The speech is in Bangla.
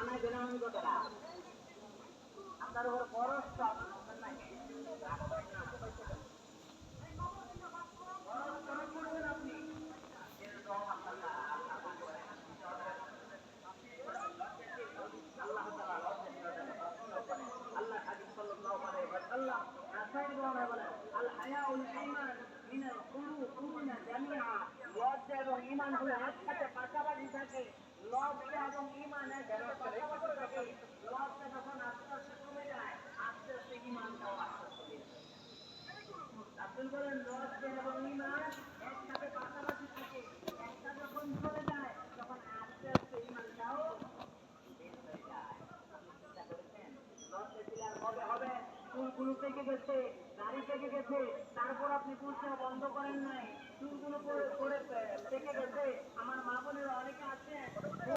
বানাইবেন আমি কথাটা আপনার উপর খরচ তো আপনি নাকি খরচ কেন করবেন আপনি এরকম আপনার আল্লাহ তাআলা আল্লাহ হাবিব সাল্লাল্লাহু আলাইহি ওয়াসাল্লাম রাসূল বলেন আল হায়াউল ঈমান মিনাল কুলুবিনা জামিআ লজ্জা এবং ঈমান হলো একসাথে পাশাপাশি থাকে লজ্জা এবং ঈমানের পাশাপাশি থাকে লজ্জা যখন আস্তে আস্তে কমে যায় আস্তে আস্তে ঈমানটাও আস্তে আস্তে বেড়ে যায় রাসূল বলেন লজ্জা এবং ঈমান একসাথে পাশাপাশি থাকে একটা যখন চলে যায় তখন আস্তে আস্তে ঈমানটাও বের হয়ে যায় চিন্তা করেছেন লজ্জা দিলে আর কবে হবে চুলগুলো পেকে গেছে দাড়ি পেকে গেছে তারপর আপনি চুলটা বন্ধ করেন নাই চুলগুলো পরে পেকে গেছে আমার মা বোনেরা অনেকে আছে